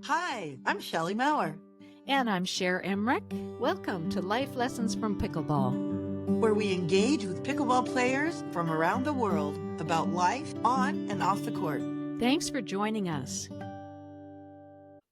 Hi, I'm Shelley Maurer, And I'm Cher Emmerich. Welcome to Life Lessons from Pickleball, where we engage with pickleball players from around the world about life on and off the court. Thanks for joining us.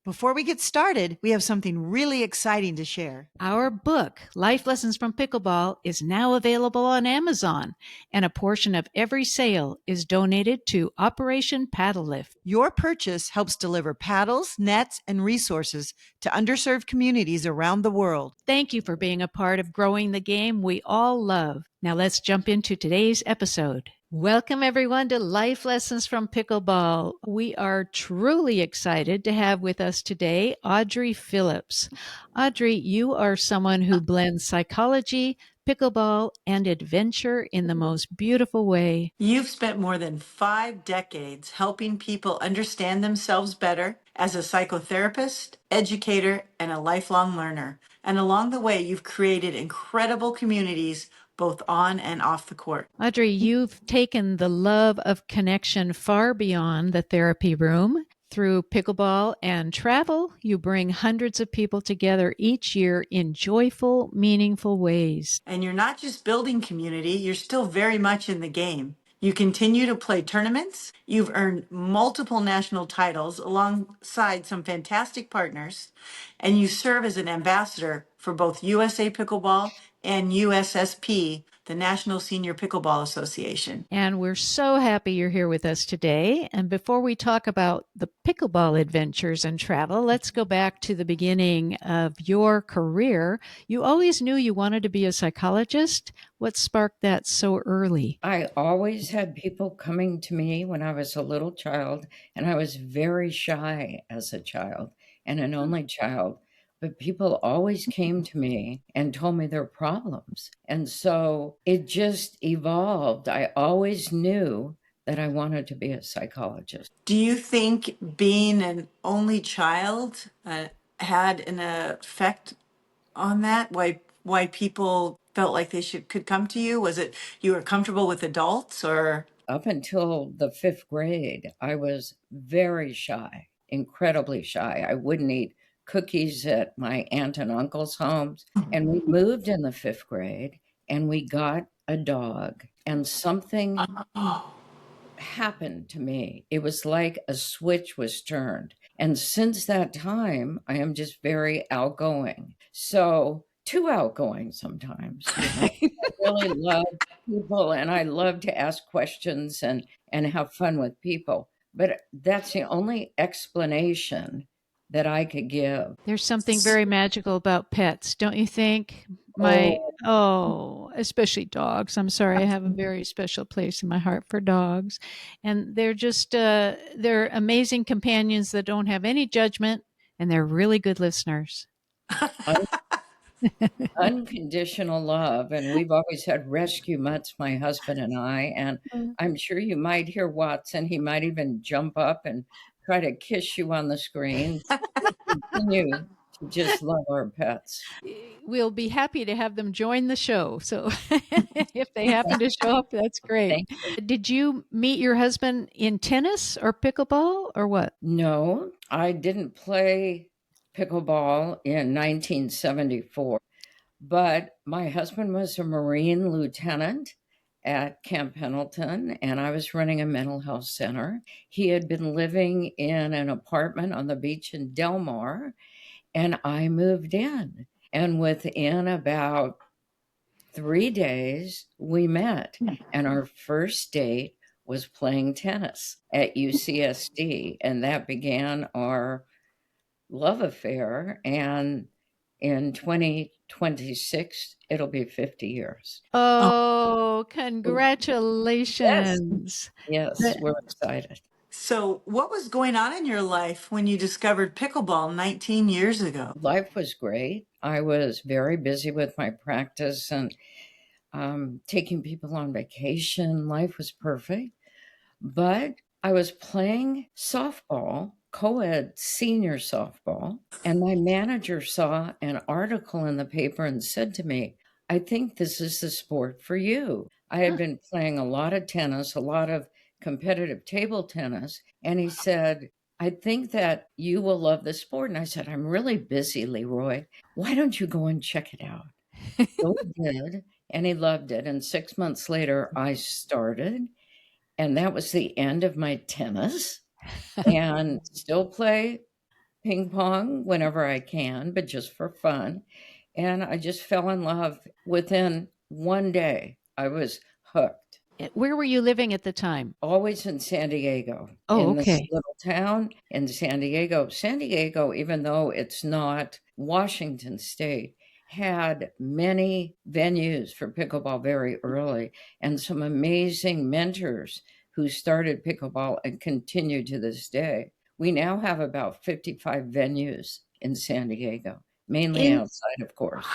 Before we get started, we have something really exciting to share. Our book, Life Lessons from Pickleball, is now available on Amazon, and a portion of every sale is donated to Operation PaddleLift. Your purchase helps deliver paddles, nets, and resources to underserved communities around the world. Thank you for being a part of growing the game we all love. Now let's jump into today's episode. Welcome everyone to Life Lessons from Pickleball. We are truly excited to have with us today Audrey Phillips. Audrey, you are someone who blends psychology, pickleball, and adventure in the most beautiful way. You've spent more than 5 decades helping people understand themselves better as a psychotherapist, educator, and a lifelong learner. And along the way, you've created incredible communities both on and off the court. Audrey, you've taken the love of connection far beyond the therapy room. Through pickleball and travel, you bring hundreds of people together each year in joyful, meaningful ways. And you're not just building community, you're still very much in the game. You continue to play tournaments. You've earned multiple national titles alongside some fantastic partners, and you serve as an ambassador for both USA Pickleball and USSP, the National Senior Pickleball Association. And we're so happy you're here with us today. And before we talk about the pickleball adventures and travel, let's go back to the beginning of your career. You always knew you wanted to be a psychologist. What sparked that so early? I always had people coming to me when I was a little child, and I was very shy as a child and an only child. But people always came to me and told me their problems. And so it just evolved. I always knew that I wanted to be a psychologist. Do you think being an only child had an effect on that? Why people felt like they could come to you? Was it you were comfortable with adults, or? Up until the 5th grade, I was very shy, incredibly shy. I wouldn't eat cookies at my aunt and uncle's homes. And we moved in the 5th grade and we got a dog, and something happened to me. It was like a switch was turned. And since that time, I am just very outgoing. So too outgoing sometimes. I really love people and I love to ask questions and have fun with people. But that's the only explanation that I could give. There's something very magical about pets, don't you think? Especially dogs. I'm sorry, I have a very special place in my heart for dogs. And they're just, they're amazing companions that don't have any judgment, and they're really good listeners. Unconditional love. And we've always had rescue mutts, my husband and I. And I'm sure you might hear Watson. He might even jump up and try to kiss you on the screen. Continue to just love our pets. We'll be happy to have them join the show. So if they happen to show up, that's great. Did you meet your husband in tennis or pickleball or what? No, I didn't play pickleball in 1974, but my husband was a Marine lieutenant at Camp Pendleton, and I was running a mental health center. He had been living in an apartment on the beach in Del Mar, and I moved in. And within about 3 days, we met. And our first date was playing tennis at UCSD. And that began our love affair. And in 2026, it'll be 50 years. Oh, congratulations. Yes, we're excited. So, what was going on in your life when you discovered pickleball 19 years ago? Life was great. I was very busy with my practice and taking people on vacation. Life was perfect. But I was playing softball, co-ed senior softball, and my manager saw an article in the paper and said to me, I think this is the sport for you. I had been playing a lot of tennis, a lot of competitive table tennis, and he said, I think that you will love the sport. And I said, I'm really busy, Leroy. Why don't you go and check it out? So he did, and he loved it. And 6 months later, I started, and that was the end of my tennis. And still play ping pong whenever I can, but just for fun. And I just fell in love within one day. I was hooked. Where were you living at the time? Always in San Diego, Oh, in this okay. little town in San Diego. San Diego, even though it's not Washington State, had many venues for pickleball very early and some amazing mentors who started pickleball and continue to this day. We now have about 55 venues in San Diego, mainly In outside, of course.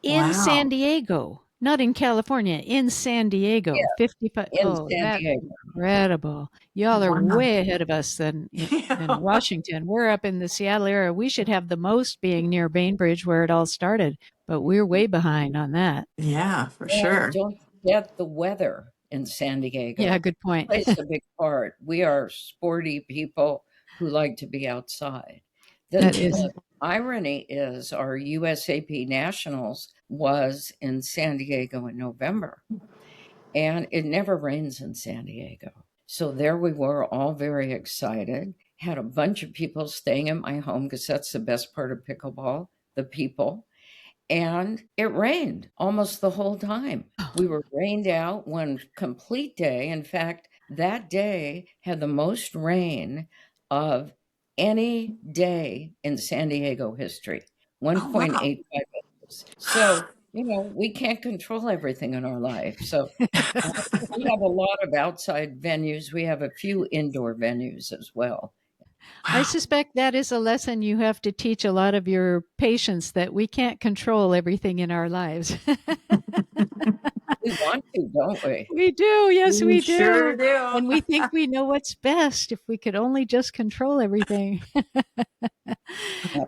in San Wow. Diego, not in California, in San Diego, Yeah, 55. in Oh, San that's Diego. incredible. Y'all are Wow. way ahead of us than Washington. We're up in the Seattle area. We should have the most being near Bainbridge where it all started, but we're way behind on that. Yeah, for Well, sure. don't forget the weather in San Yeah, Diego good point. plays a big part. We are sporty people who like to be outside. That is. The irony is our USAP Nationals was in San Diego in November, and it never rains in San Diego. So there we were, all very excited. Had a bunch of people staying in my home because that's the best part of pickleball, the people. And it rained almost the whole time. We were rained out one complete day. In fact, that day had the most rain of any day in San Diego history, Oh, wow. 1.85 inches. So, we can't control everything in our life. So uh, we have a lot of outside venues. We have a few indoor venues as well. I Wow. suspect that is a lesson you have to teach a lot of your patients that we can't control everything in our lives. We want to, don't we? We do. Yes, We we sure do. do. And we think we know what's best if we could only just control everything.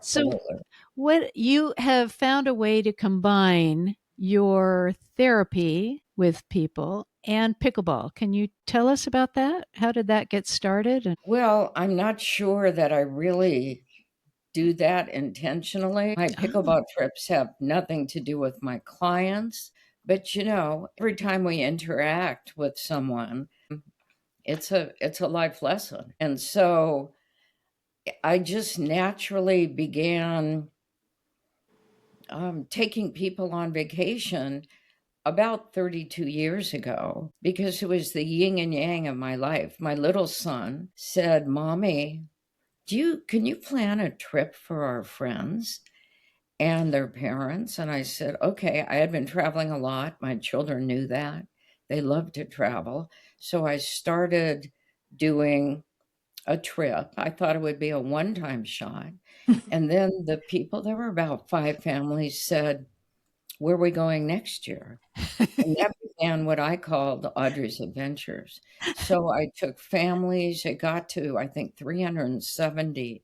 So, Absolutely. what you have found a way to combine your therapy with people and pickleball. Can you tell us about that? How did that get started? And Well, I'm not sure that I really do that intentionally. My oh, pickleball trips have nothing to do with my clients, but every time we interact with someone, it's a life lesson. And so I just naturally began taking people on vacation about 32 years ago because it was the yin and yang of my life. My little son said, "Mommy, can you plan a trip for our friends and their parents?" And I said, "Okay." I had been traveling a lot. My children knew that. They loved to travel. So I started doing a trip. I thought it would be a one-time shot. And then the people, there were about 5 families, said, "Where are we going next year?" And that began what I called Audrey's Adventures. So I took families, it got to, I think, 370.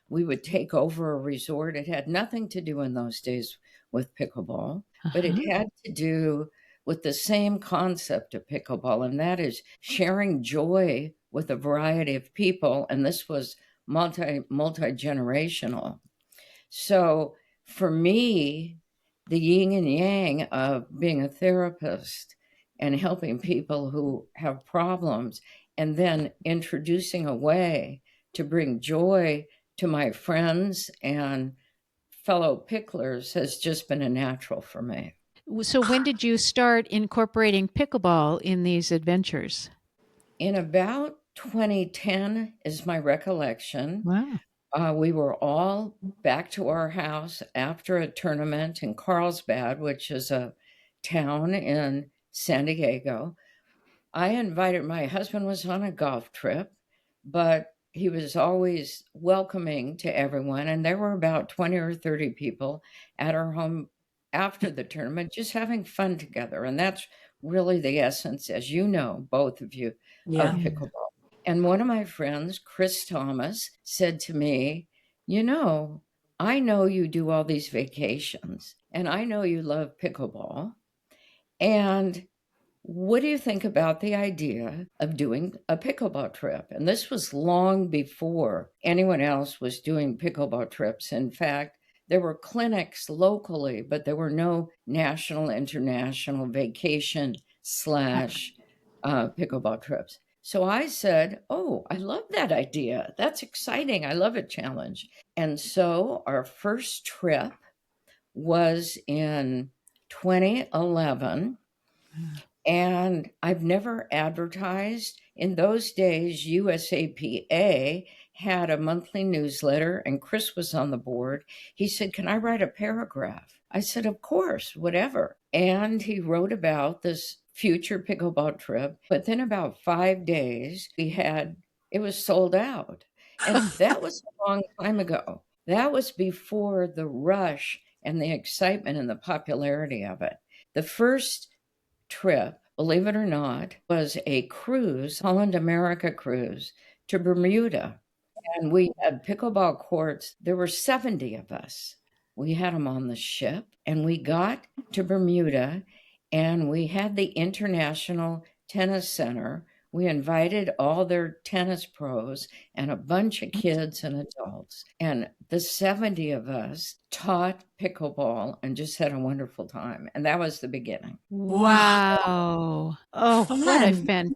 We would take over a resort. It had nothing to do in those days with pickleball, but it uh-huh. had to do with the same concept of pickleball, and that is sharing joy with a variety of people. And this was multi-generational. So for me, the yin and yang of being a therapist and helping people who have problems, and then introducing a way to bring joy to my friends and fellow picklers has just been a natural for me. So, when did you start incorporating pickleball in these adventures? In about 2010 is my recollection. Wow. We were all back to our house after a tournament in Carlsbad, which is a town in San Diego. I invited my husband was on a golf trip, but he was always welcoming to everyone. And there were about 20 or 30 people at our home after the tournament, just having fun together. And that's really the essence, as you know, both of you, Yeah. of Yeah. pickleball. And one of my friends, Chris Thomas, said to me, "You know, I know you do all these vacations, and I know you love pickleball. And what do you think about the idea of doing a pickleball trip? And this was long before anyone else was doing pickleball trips. In fact, there were clinics locally, but there were no national, international vacation slash pickleball trips. So I said, oh, I love that idea. That's exciting. I love a challenge. And so our first trip was in 2011. And I've never advertised. In those days, USAPA had a monthly newsletter, and Chris was on the board. He said, can I write a paragraph? I said, of course, whatever. And he wrote about this future pickleball trip. Within about 5 days, it was sold out. And that was a long time ago. That was before the rush and the excitement and the popularity of it. The first trip, believe it or not, was a cruise, Holland America cruise to Bermuda. And we had pickleball courts. There were 70 of us. We had them on the ship, and we got to Bermuda, and we had the International Tennis Center. We invited all their tennis pros and a bunch of kids and adults. And the 70 of us taught pickleball and just had a wonderful time. And that was the beginning. Wow. Oh, what a Fun.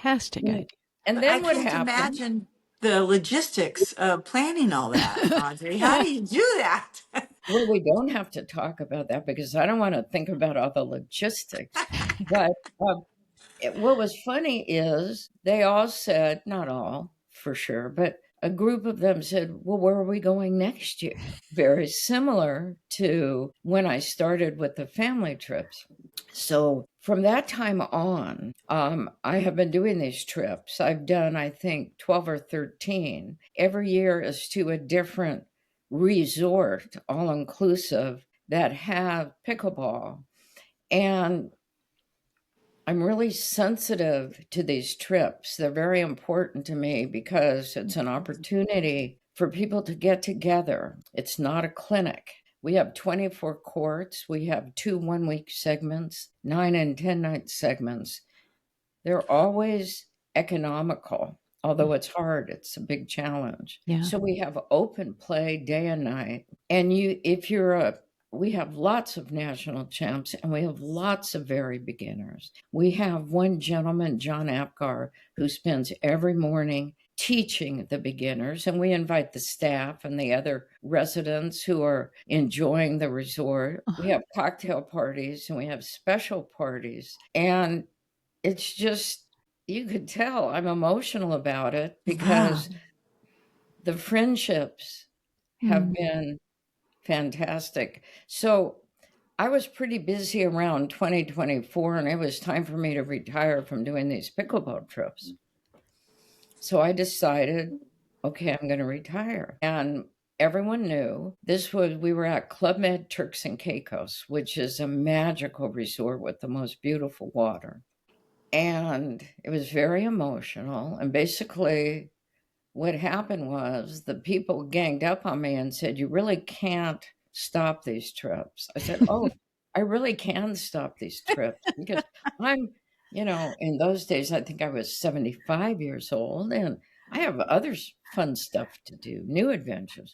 fantastic idea. And I then what can't happened? imagine the logistics of planning all that, Audrey. How do you do that? Well, we don't have to talk about that because I don't want to think about all the logistics. But what was funny is they all said, not all for sure, but a group of them said, well, where are we going next year? Very similar to when I started with the family trips. So from that time on, I have been doing these trips. I've done, I think, 12 or 13. Every year is to a different resort, all inclusive, that have pickleball. And I'm really sensitive to these trips. They're very important to me because it's an opportunity for people to get together. It's not a clinic. We have 24 courts. We have 2 1-week segments, 9 and 10-night segments. They're always economical, although it's hard. It's a big challenge. Yeah. So we have open play day and night. And we have lots of national champs and we have lots of very beginners. We have one gentleman, John Apgar, who spends every morning teaching the beginners, and we invite the staff and the other residents who are enjoying the resort. We have cocktail parties and we have special parties, and it's just, you could tell I'm emotional about it Yeah. because the friendships have been fantastic. So I was pretty busy around 2024, and it was time for me to retire from doing these pickleball trips. So I decided, okay, I'm going to retire. And everyone knew we were at Club Med Turks and Caicos, which is a magical resort with the most beautiful water. And it was very emotional. And basically, what happened was the people ganged up on me and said, you really can't stop these trips. I said, oh, I really can stop these trips because I'm, in those days, I think I was 75 years old and I have other fun stuff to do, new adventures.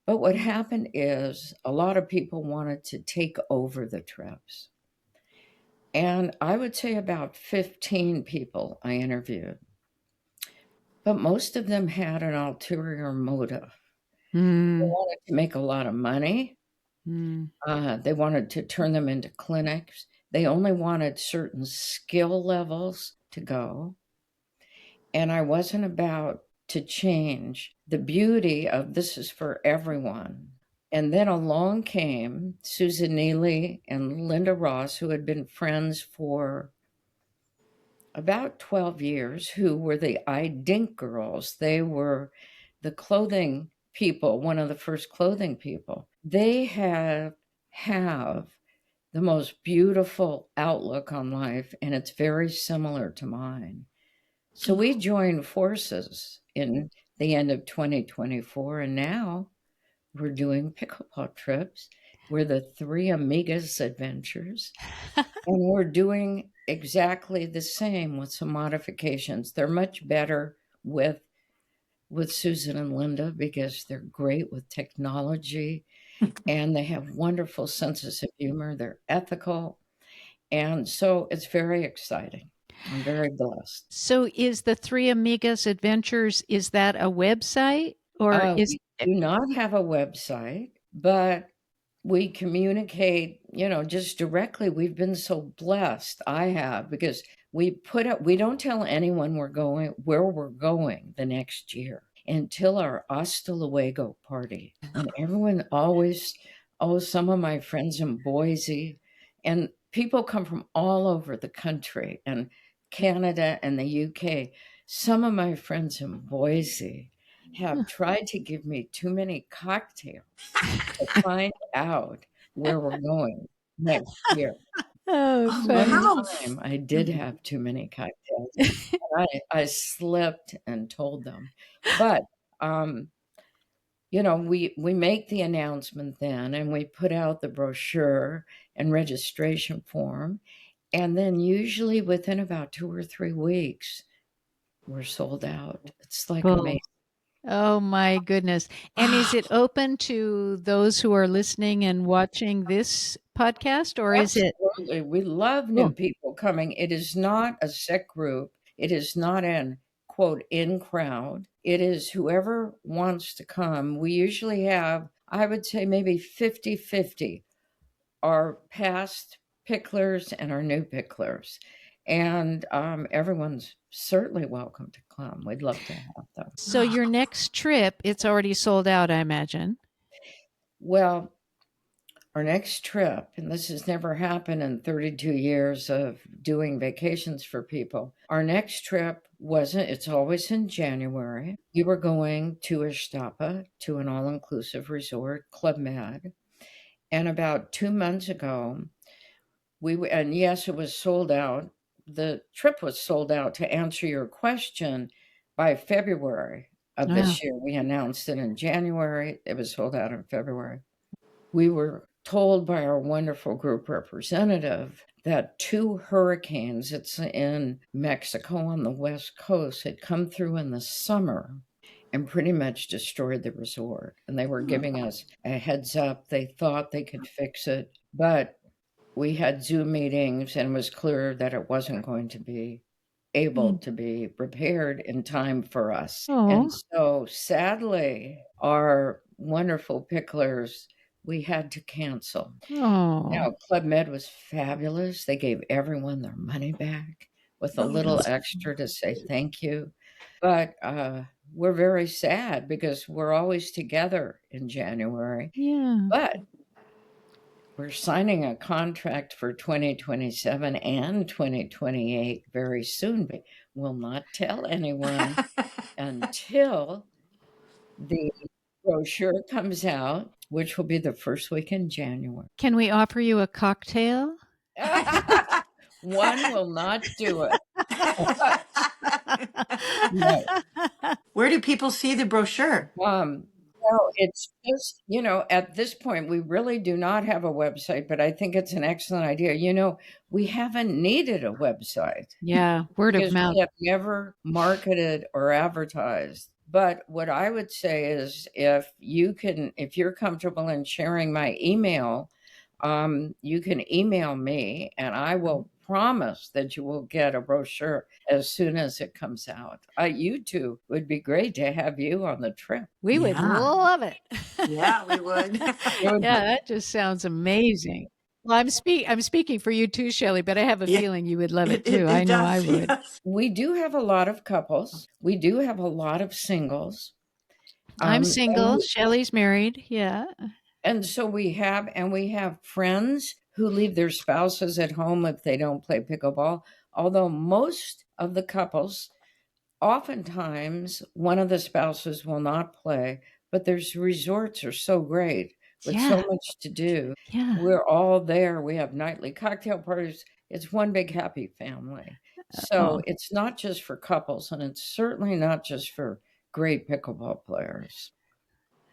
But what happened is a lot of people wanted to take over the trips. And I would say about 15 people I interviewed. But most of them had an ulterior motive. They wanted to make a lot of money. They wanted to turn them into clinics. They only wanted certain skill levels to go. And I wasn't about to change the beauty of this is for everyone. And then along came Susan Neely and Linda Ross, who had been friends for about 12 years, who were the I Dink girls. They were the clothing people, one of the first clothing people. They have the most beautiful outlook on life, and it's very similar to mine. So we joined forces in the end of 2024, and now we're doing pickleball trips. We're the Three Amigas Adventures. And we're doing exactly the same with some modifications. They're much better with Susan and Linda because they're great with technology and they have wonderful senses of humor. They're ethical. And so it's very exciting. I'm very blessed. So is the Three Amigas Adventures, is that a website or is We do not have a website, but we communicate, just directly. We've been so blessed. I have, because we don't tell anyone where we're going the next year until our hasta luego party. And everyone always, some of my friends in Boise, and people come from all over the country and Canada and the UK. Some of my friends in Boise have tried to give me too many cocktails to find out where we're going next year. oh, Oh, One funny. how time I did have too many cocktails. And I slipped and told them. But we make the announcement then and we put out the brochure and registration form. And then usually within about 2 or 3 weeks, we're sold out. It's like Cool. amazing. Oh my goodness. And is it open to those who are listening and watching this podcast, or is it? Absolutely. We love new Cool. people coming. It is not a sick group. It is not an quote in crowd. It is whoever wants to come. We usually have, I would say, maybe 50-50 our past picklers and our new picklers. And everyone's certainly welcome to come. We'd love to have them. So your next trip, it's already sold out, I imagine. Well, our next trip, and this has never happened in 32 years of doing vacations for people. Our next trip it's always in January. We were going to Ixtapa to an all-inclusive resort, Club Med. And about 2 months ago, and yes, it was sold out. The trip was sold out, to answer your question, by February of Wow. this year. We announced it in January. It was sold out in February. We were told by our wonderful group representative that 2 hurricanes, it's in Mexico on the west coast, had come through in the summer and pretty much destroyed the resort. And they were giving us a heads up. They thought they could fix it, but we had Zoom meetings and it was clear that it wasn't going to be able to be repaired in time for us. Oh. And so sadly, our wonderful picklers, we had to cancel. Oh. Now, Club Med was fabulous. They gave everyone their money back with a little extra to say thank you. But we're very sad because we're always together in January. Yeah. But we're signing a contract for 2027 and 2028 very soon, but we'll not tell anyone until the brochure comes out, which will be the first week in January. Can we offer you a cocktail? One will not do it. No. Where do people see the brochure? Well, it's just, at this point, we really do not have a website, but I think it's an excellent idea. We haven't needed a website Yeah, word of because mouth. we have never marketed or advertised. But what I would say is if you're comfortable in sharing my email, you can email me and I will promise that you will get a brochure as soon as it comes out. You two would be great to have you on the trip. We would Yeah. love it. Yeah, we would. Yeah, that just sounds amazing. Well, I'm speaking for you too, Shelley, but I have a Yeah. feeling you would love it too. I know I does, would. yes. We do have a lot of couples. We do have a lot of singles. I'm single. Shelley's married. Yeah. And so we have friends who leave their spouses at home if they don't play pickleball. Although most of the couples, oftentimes one of the spouses will not play, but there's resorts are so great with so Yeah. much to do. Yeah. We're all there. We have nightly cocktail parties. It's one big happy family. So Oh. it's not just for couples, and it's certainly not just for great pickleball players.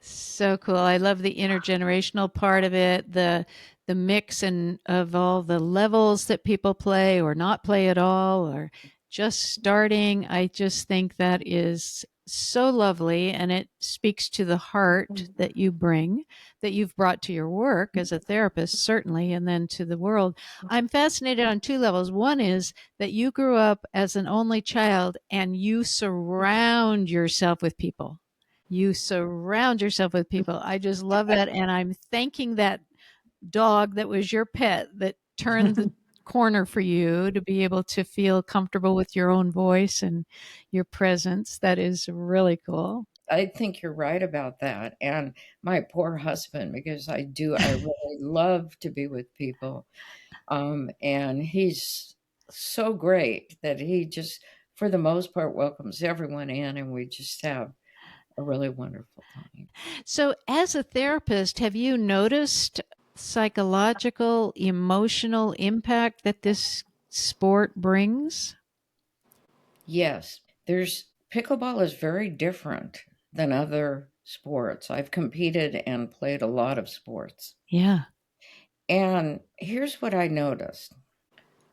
So cool. I love the intergenerational part of it, the mix and of all the levels that people play or not play at all or just starting. I just think that is so lovely, and it speaks to the heart that you bring, that you've brought to your work as a therapist, certainly, and then to the world. I'm fascinated on two levels. One is that you grew up as an only child and you surround yourself with people. You surround yourself with people. I just love that. And I'm thanking that dog that was your pet that turned the corner for you to be able to feel comfortable with your own voice and your presence. That is really cool. I think you're right about that. And my poor husband, because I really love to be with people. And he's so great that he just, for the most part, welcomes everyone in, and we just have a really wonderful time. So, as a therapist, have you noticed psychological, emotional impact that this sport brings? Yes, there's pickleball is very different than other sports. I've competed and played a lot of sports. Yeah. And here's what I noticed.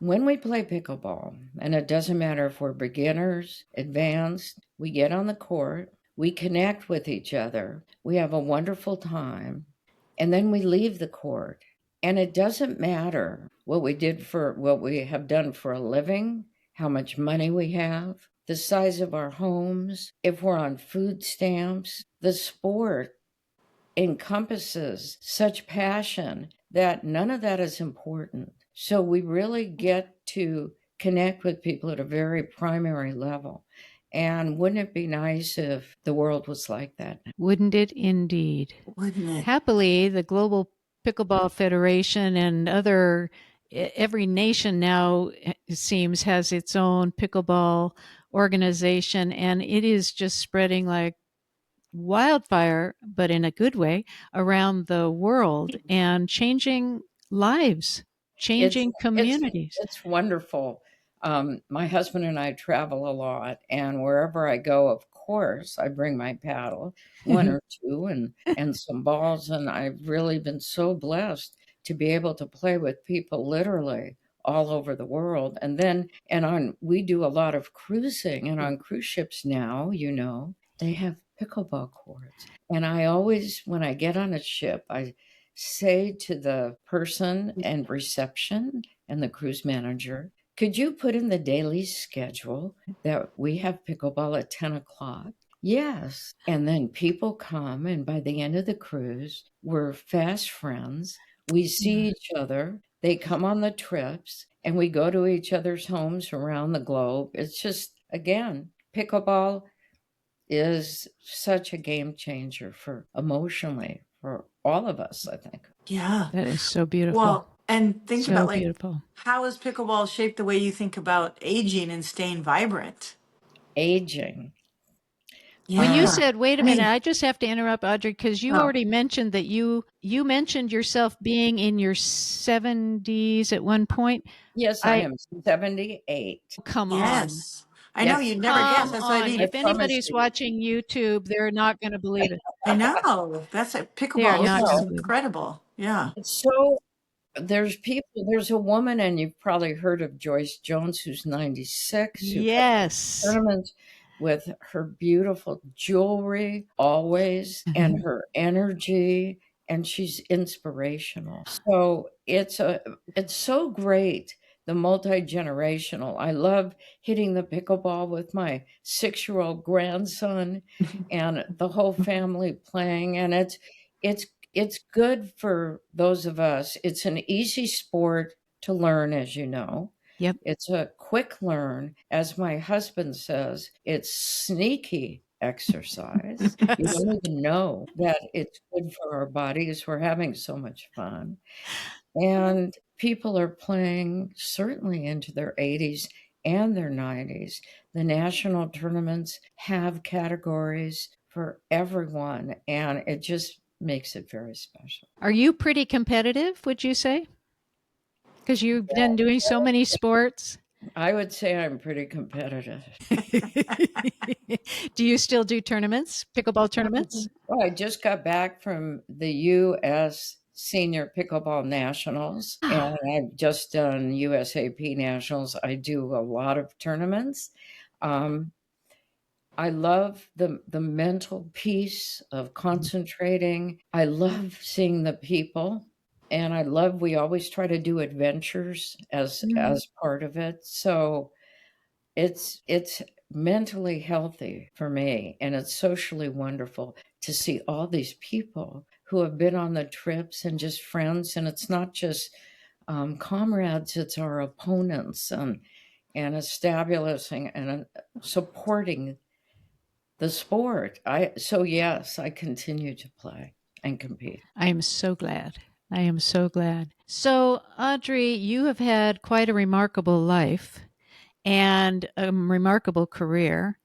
When we play pickleball, and it doesn't matter if we're beginners, advanced, we get on the court, we connect with each other, we have a wonderful time, and then we leave the court. And it doesn't matter what we have done for a living, how much money we have, the size of our homes, if we're on food stamps. The sport encompasses such passion that none of that is important. So we really get to connect with people at a very primary level. And wouldn't it be nice if the world was like that? Wouldn't it indeed? Wouldn't it? Happily, the Global Pickleball Federation and every nation now, it seems, has its own pickleball organization, and it is just spreading like wildfire, but in a good way, around the world and changing lives, It's changing it's communities. it's wonderful. My husband and I travel a lot, and wherever I go, of course, I bring my paddle, one or two, and some balls, and I've really been so blessed to be able to play with people literally all over the world. And then and on we do a lot of cruising, and on cruise ships now, they have pickleball courts. And I always, when I get on a ship, I say to the person and reception and the cruise manager, could you put in the daily schedule that we have pickleball at 10 o'clock? Yes. And then people come, and by the end of the cruise, we're fast friends. We see each other. They come on the trips, and we go to each other's homes around the globe. It's just, again, pickleball is such a game changer for emotionally for all of us, I think. Yeah. That is so beautiful. Well, and think about So like beautiful. how has pickleball shaped the way you think about aging and staying vibrant? Aging. When you Yeah. said, wait a I minute, mean, I just have to interrupt, Audrey, because you oh, already mentioned that you mentioned yourself being in your 70s at one point. Yes, I I am 78. Come on. yes. I know Yes, you'd never guess. Come That's what I on. mean. I If promise anybody's you. watching YouTube, they're not going to believe it. I know. That's a They are pickleball is not going just to believe it. incredible. Yeah. It's so there's a woman, and you've probably heard of Joyce Jones, who's 96, who comes to Yes. tournaments with her beautiful jewelry always and her energy, and she's inspirational. So it's so great, the multi-generational. I love hitting the pickleball with my 6-year-old grandson and the whole family playing, and it's it's good for those of us. It's an easy sport to learn, as you know. Yep. It's a quick learn. As my husband says, it's sneaky exercise. You don't even know that it's good for our bodies. We're having so much fun. And people are playing certainly into their 80s and their 90s. The national tournaments have categories for everyone, and it just makes it very special. Are you pretty competitive, would you say? Because you've been doing so many sports. I would say I'm pretty competitive. Do you still do tournaments, pickleball tournaments? Well, I just got back from the U.S. Senior Pickleball Nationals, and I've just done USAP Nationals. I do a lot of tournaments. Um, I love the mental piece of concentrating. I love seeing the people, and I love we always try to do adventures as part of it. So it's mentally healthy for me, and it's socially wonderful to see all these people who have been on the trips and just friends, and it's not just comrades, it's our opponents, and establishing and supporting the sport. Yes, I continue to play and compete. I am so glad. I am so glad. So, Audrey, you have had quite a remarkable life and a remarkable career.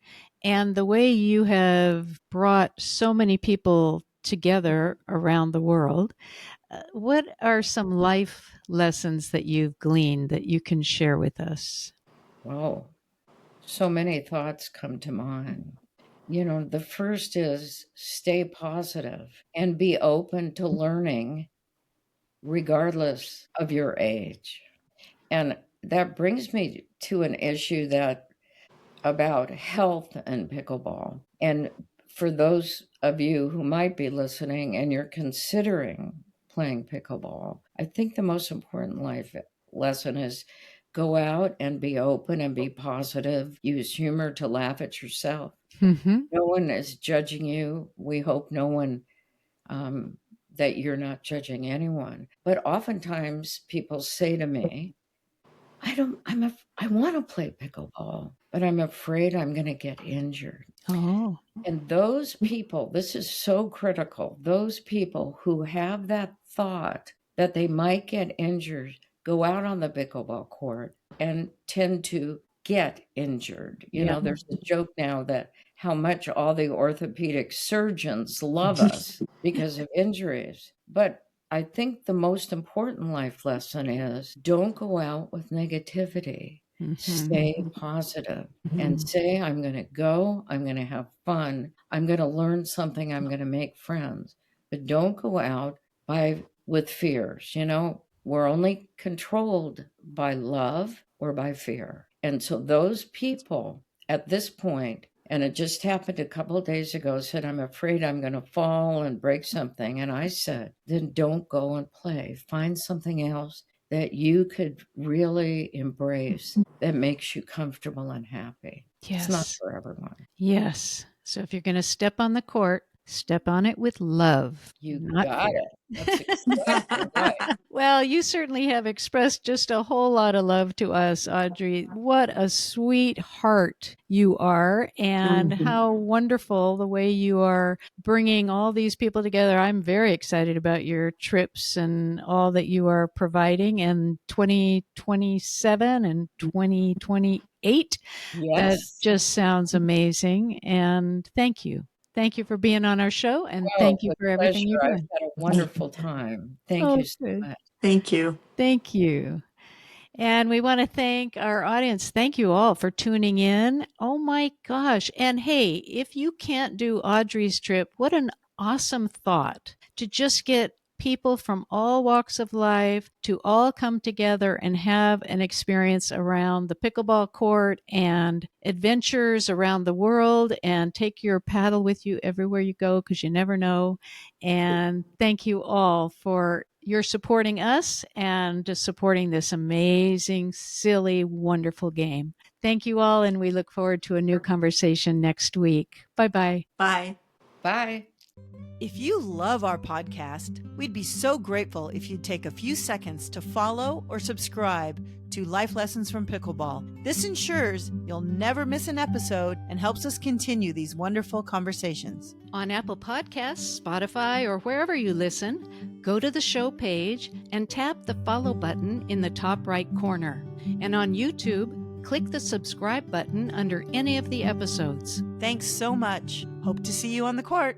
And the way you have brought so many people together around the world, what are some life lessons that you've gleaned that you can share with us? Whoa, so many thoughts come to mind. You know, the first is stay positive and be open to learning regardless of your age. And that brings me to an issue that about health and pickleball. And for those of you who might be listening and you're considering playing pickleball, I think the most important life lesson is go out and be open and be positive. Use humor to laugh at yourself. Mm-hmm. No one is judging you. We hope no one that you're not judging anyone. But oftentimes people say to me, I want to play pickleball, but I'm afraid I'm going to get injured. Oh. And those people, this is so critical. Those people who have that thought that they might get injured go out on the pickleball court and tend to get injured. You Yeah. know, there's a joke now that how much all the orthopedic surgeons love us because of injuries. But I think the most important life lesson is don't go out with negativity. Mm-hmm. Stay positive and say, I'm going to go, I'm going to have fun, I'm going to learn something, I'm going to make friends. But don't go out with fears. You know, we're only controlled by love or by fear. And so those people at this point, and it just happened a couple of days ago, said, I'm afraid I'm going to fall and break something. And I said, then don't go and play. Find something else that you could really embrace that makes you comfortable and happy. Yes. It's not for everyone. Yes. So if you're going to step on the court, step on it with love. You not got fear. it. That's exactly right. Well, you certainly have expressed just a whole lot of love to us, Audrey. What a sweet heart you are, and how wonderful the way you are bringing all these people together. I'm very excited about your trips and all that you are providing in 2027 and 2028. Yes. That just sounds amazing. And thank you. Thank you for being on our show, and thank you with for everything you're pleasure. doing. I've had a wonderful time. Thank Oh, you so good. much. Thank you. Thank you. And we want to thank our audience. Thank you all for tuning in. Oh my gosh. And hey, if you can't do Audrey's trip, what an awesome thought to just get people from all walks of life to all come together and have an experience around the pickleball court and adventures around the world, and take your paddle with you everywhere you go, because you never know. And thank you all for your supporting us and just supporting this amazing, silly, wonderful game. Thank you all, and we look forward to a new conversation next week. Bye-bye. Bye. Bye. If you love our podcast, we'd be so grateful if you'd take a few seconds to follow or subscribe to Life Lessons from Pickleball. This ensures you'll never miss an episode and helps us continue these wonderful conversations. On Apple Podcasts, Spotify, or wherever you listen, go to the show page and tap the follow button in the top right corner. And on YouTube, click the subscribe button under any of the episodes. Thanks so much. Hope to see you on the court.